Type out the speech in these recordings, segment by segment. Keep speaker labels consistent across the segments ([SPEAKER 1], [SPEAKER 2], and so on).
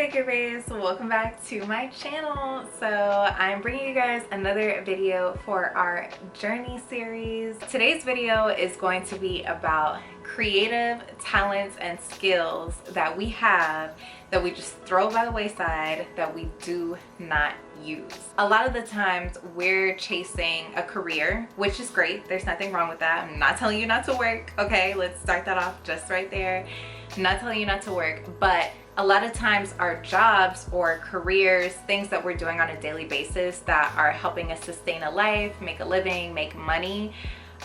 [SPEAKER 1] Vacay Baes, welcome back to my channel. So I'm bringing you guys another video for our journey series. Today's video is going to be about creative talents and skills that we have that we just throw by the wayside, that we do not use. A lot of the times we're chasing a career, which is great. There's nothing wrong with that. I'm not telling you not to work. Okay, let's start that off just right there. I'm not telling you not to work, but a lot of times our jobs or careers, things that we're doing on a daily basis that are helping us sustain a life, make a living, make money,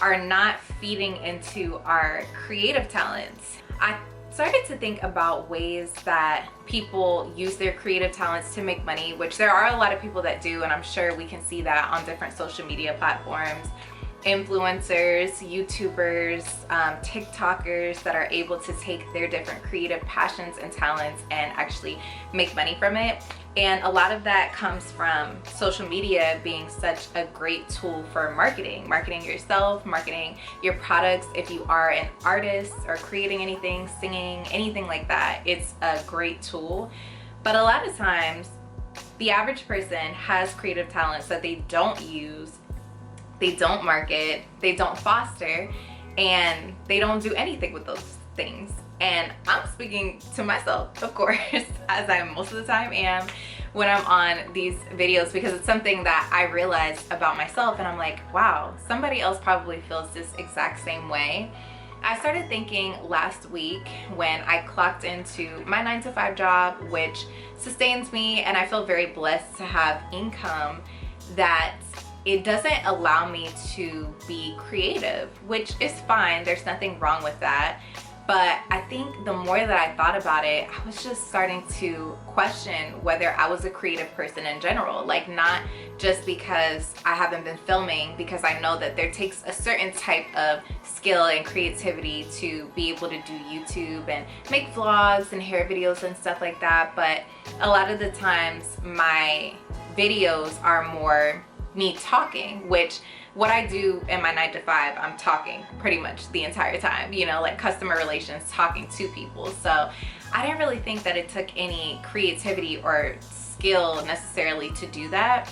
[SPEAKER 1] are not feeding into our creative talents. I started to think about ways that people use their creative talents to make money, which there are a lot of people that do, and I'm sure we can see that on different social media platforms. Influencers, YouTubers, TikTokers that are able to take their different creative passions and talents and actually make money from it. And a lot of that comes from social media being such a great tool for marketing yourself, marketing your products. If you are an artist or creating anything, singing, anything like that, it's a great tool. But a lot of times the average person has creative talents that they don't use, they don't market, they don't foster, and they don't do anything with those things. And I'm speaking to myself, of course, as I most of the time am when I'm on these videos, because it's something that I realized about myself, and I'm like, wow, somebody else probably feels this exact same way. I started thinking last week when I clocked into my 9-to-5 job, which sustains me, and I feel very blessed to have income, that it doesn't allow me to be creative, which is fine. There's nothing wrong with that. But I think the more that I thought about it, I was just starting to question whether I was a creative person in general. Like, not just because I haven't been filming, because I know that there takes a certain type of skill and creativity to be able to do YouTube and make vlogs and hair videos and stuff like that. But a lot of the times my videos are more me talking, which what I do in my 9-to-5, I'm talking pretty much the entire time, you know, like customer relations, talking to people. So I didn't really think that it took any creativity or skill necessarily to do that.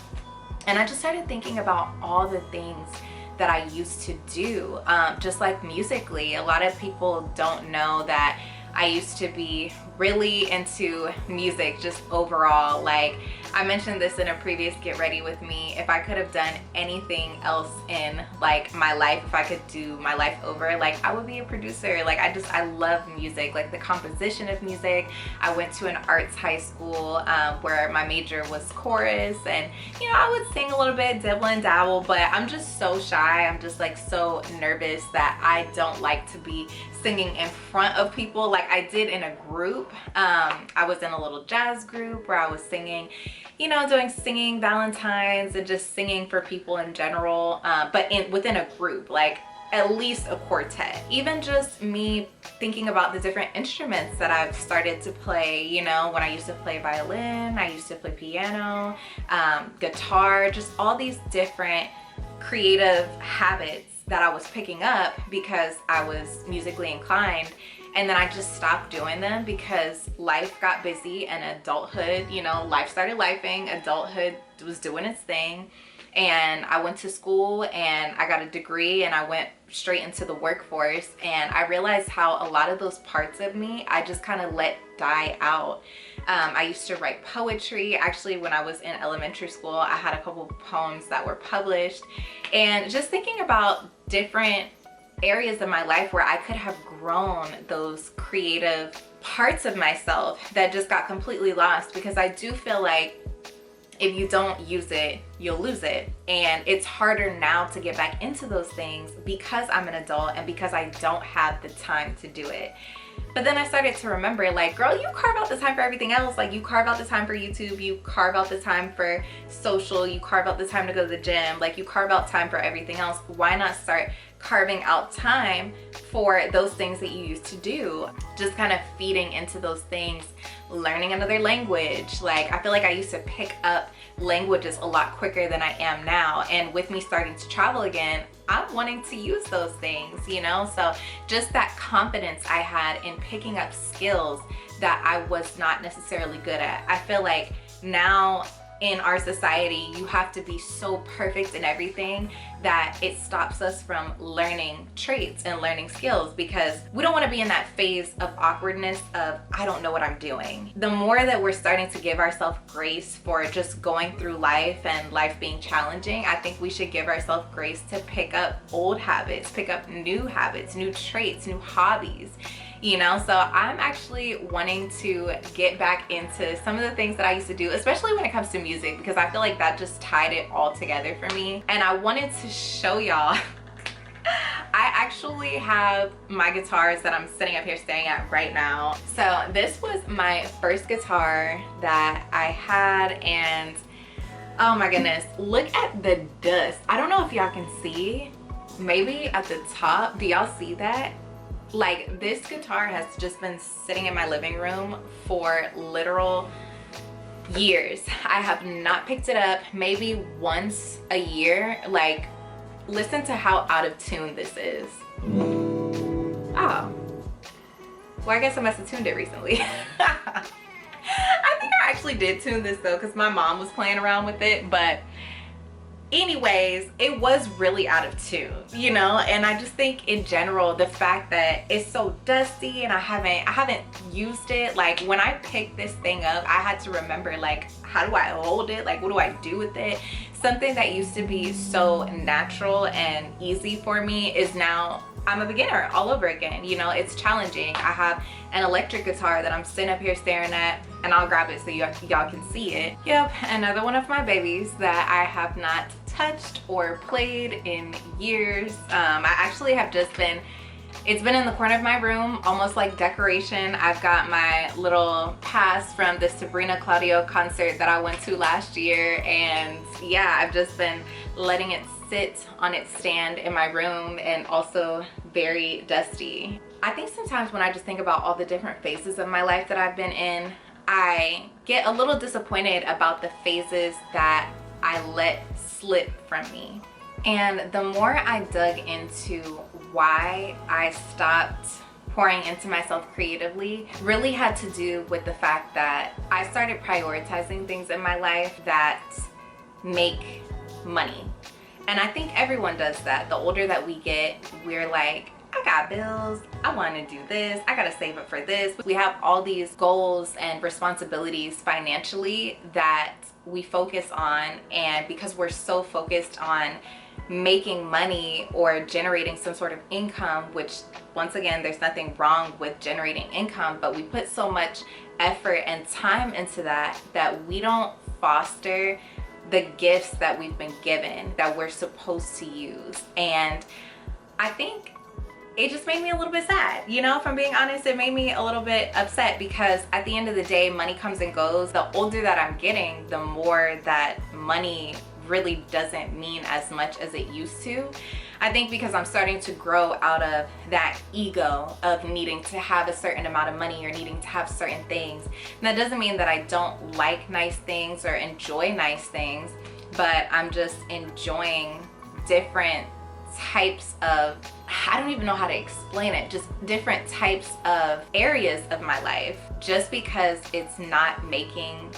[SPEAKER 1] And I just started thinking about all the things that I used to do, just like musically. A lot of people don't know that I used to be really into music, just overall. Like, I mentioned this in a previous Get Ready With Me. If I could have done anything else in like my life, if I could do my life over, like I would be a producer. Like I love music, like the composition of music. I went to an arts high school where my major was chorus, and you know, I would sing a little bit, dibble and dabble, but I'm just so shy. I'm just like so nervous that I don't like to be singing in front of people like I did in a group. I was in a little jazz group where I was singing, you know, doing singing Valentine's and just singing for people in general, but within a group, like at least a quartet. Even just me thinking about the different instruments that I've started to play, you know, when I used to play violin, I used to play piano, guitar, just all these different creative habits that I was picking up because I was musically inclined. And then I just stopped doing them because life got busy and adulthood, you know, life started lifing, adulthood was doing its thing. And I went to school and I got a degree and I went straight into the workforce, and I realized how a lot of those parts of me I just kind of let die out. I used to write poetry. Actually, when I was in elementary school, I had a couple of poems that were published, and just thinking about different areas of my life where I could have grown those creative parts of myself that just got completely lost, because I do feel like if you don't use it, you'll lose it. And it's harder now to get back into those things because I'm an adult and because I don't have the time to do it. But then I started to remember, like, girl, you carve out the time for everything else. Like, you carve out the time for YouTube, you carve out the time for social, you carve out the time to go to the gym, like you carve out time for everything else. Why not start carving out time for those things that you used to do? Just kind of feeding into those things, learning another language. Like, I feel like I used to pick up languages a lot quicker than I am now. And with me starting to travel again, I'm wanting to use those things, you know? So just that confidence I had in picking up skills that I was not necessarily good at. I feel like now in our society, you have to be so perfect in everything that it stops us from learning traits and learning skills, because we don't want to be in that phase of awkwardness of, I don't know what I'm doing. The more that we're starting to give ourselves grace for just going through life and life being challenging, I think we should give ourselves grace to pick up old habits, pick up new habits, new traits, new hobbies. You know, so I'm actually wanting to get back into some of the things that I used to do, especially when it comes to music, because I feel like that just tied it all together for me. And I wanted to show y'all I actually have my guitars that I'm sitting up here staring at right now. So this was my first guitar that I had, and oh my goodness, look at the dust. I don't know if y'all can see, maybe at the top, do y'all see that? Like, this guitar has just been sitting in my living room for literal years. I have not picked it up, maybe once a year. Like, listen to how out of tune this is. Oh, well, I guess I must have tuned it recently. I think I actually did tune this though, because my mom was playing around with it, but anyways, it was really out of tune, you know. And I just think in general, the fact that it's so dusty and I haven't used it, like when I picked this thing up, I had to remember, like, how do I hold it? Like, what do I do with it? Something that used to be so natural and easy for me is now, I'm a beginner all over again. You know, it's challenging. I have an electric guitar that I'm sitting up here staring at, and I'll grab it so y'all can see it. Yep, another one of my babies that I have not touched or played in years. I actually have just been, it's been in the corner of my room, almost like decoration. I've got my little pass from the Sabrina Claudio concert that I went to last year, and yeah, I've just been letting it sit on its stand in my room, and also very dusty. I think sometimes when I just think about all the different phases of my life that I've been in, I get a little disappointed about the phases that I let slip from me. And the more I dug into why I stopped pouring into myself creatively, really had to do with the fact that I started prioritizing things in my life that make money. And I think everyone does that. The older that we get, we're like, I got bills, I want to do this, I gotta save up for this. We have all these goals and responsibilities financially that we focus on, and because we're so focused on making money or generating some sort of income, which once again, there's nothing wrong with generating income, but we put so much effort and time into that we don't foster the gifts that we've been given that we're supposed to use. And I think it just made me a little bit sad, you know, if I'm being honest. It made me a little bit upset, because at the end of the day, money comes and goes. The older that I'm getting, the more that money really doesn't mean as much as it used to. I think because I'm starting to grow out of that ego of needing to have a certain amount of money or needing to have certain things. And that doesn't mean that I don't like nice things or enjoy nice things, but I'm just enjoying different types of, I don't even know how to explain it, just different types of areas of my life. Just because it's not making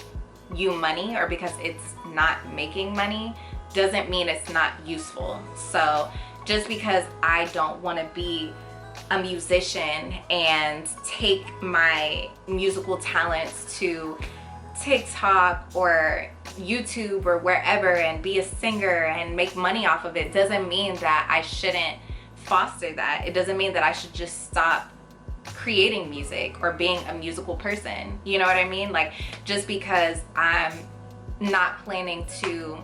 [SPEAKER 1] you money, or because it's not making money, doesn't mean it's not useful. So just because I don't want to be a musician and take my musical talents to TikTok or YouTube or wherever and be a singer and make money off of it, doesn't mean that I shouldn't foster that. It doesn't mean that I should just stop creating music or being a musical person. You know what I mean? Like, just because I'm not planning to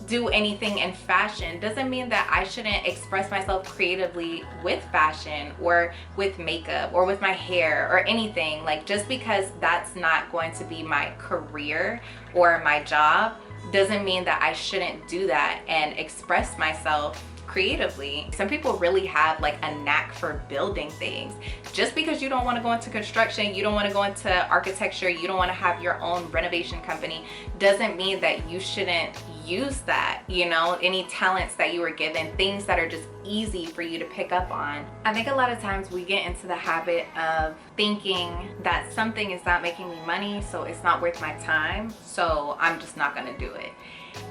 [SPEAKER 1] do anything in fashion doesn't mean that I shouldn't express myself creatively with fashion or with makeup or with my hair or anything. Like, just because that's not going to be my career or my job, doesn't mean that I shouldn't do that and express myself creatively. Some people really have like a knack for building things. Just because you don't want to go into construction, you don't want to go into architecture, you don't want to have your own renovation company, doesn't mean that you shouldn't use that, you know, any talents that you were given, things that are just easy for you to pick up on. I think a lot of times we get into the habit of thinking that something is not making me money, so it's not worth my time, so I'm just not gonna do it.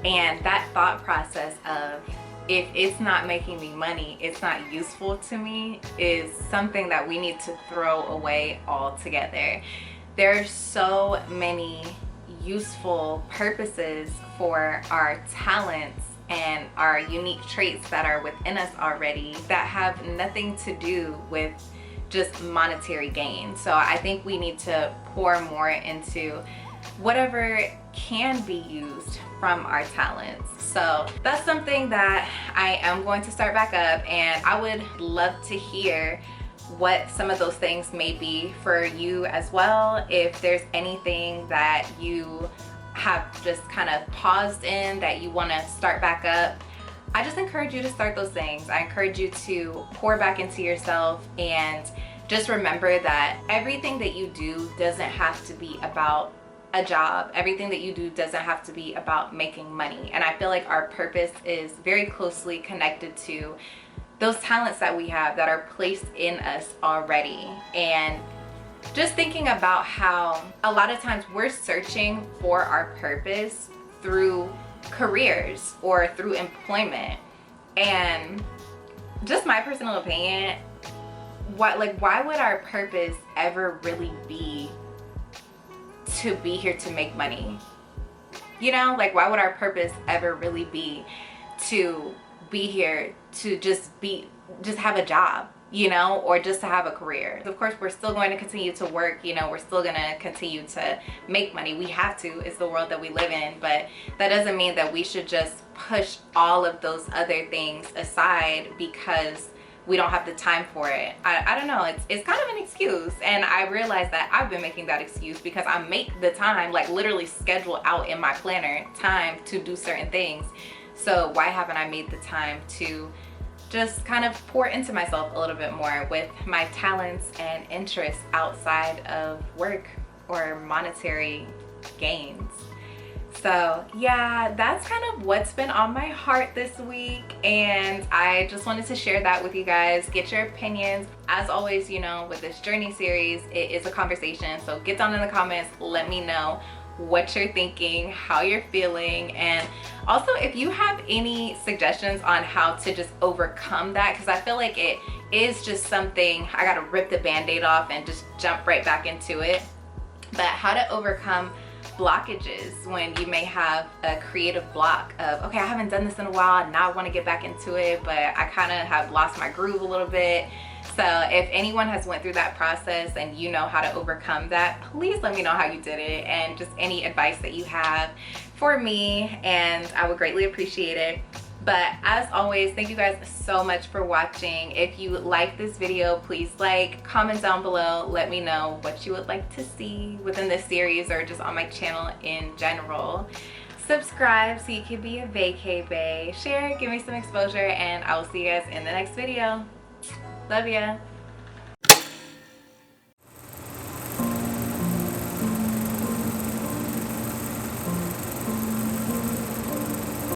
[SPEAKER 1] And that thought process of, if it's not making me money, it's not useful to me, is something that we need to throw away altogether. There's so many useful purposes for our talents and our unique traits that are within us already that have nothing to do with just monetary gain. So I think we need to pour more into whatever can be used from our talents. So that's something that I am going to start back up, and I would love to hear what some of those things may be for you as well. If there's anything that you have just kind of paused in that you want to start back up, I just encourage you to start those things. I encourage you to pour back into yourself, and just remember that everything that you do doesn't have to be about a job. Everything that you do doesn't have to be about making money. And I feel like our purpose is very closely connected to those talents that we have that are placed in us already. And just thinking about how a lot of times we're searching for our purpose through careers or through employment. And just my personal opinion, why would our purpose ever really be to be here to make money? You know, like, why would our purpose ever really be to be here to just have a job, you know, or just to have a career? Of course, we're still going to continue to work, you know, we're still going to continue to make money. We have to. It's the world that we live in. But that doesn't mean that we should just push all of those other things aside because we don't have the time for it. I don't know, it's kind of an excuse, and I realize that I've been making that excuse because I make the time, like literally schedule out in my planner time to do certain things. So why haven't I made the time to just kind of pour into myself a little bit more with my talents and interests outside of work or monetary gains? So yeah, that's kind of what's been on my heart this week, and I just wanted to share that with you guys, get your opinions. As always, you know, with this journey series, it is a conversation, so get down in the comments, let me know what you're thinking, how you're feeling, and also if you have any suggestions on how to just overcome that, because I feel like it is just something I gotta rip the band-aid off and just jump right back into it. But how to overcome blockages when you may have a creative block of, okay, I haven't done this in a while, now I want to get back into it, but I kind of have lost my groove a little bit. So if anyone has went through that process and you know how to overcome that, please let me know how you did it, and just any advice that you have for me, and I would greatly appreciate it. But as always, thank you guys so much for watching. If you like this video, please like, comment down below, let me know what you would like to see within this series or just on my channel in general. Subscribe so you can be a Vacay Bae. Share, give me some exposure, and I will see you guys in the next video. Love ya.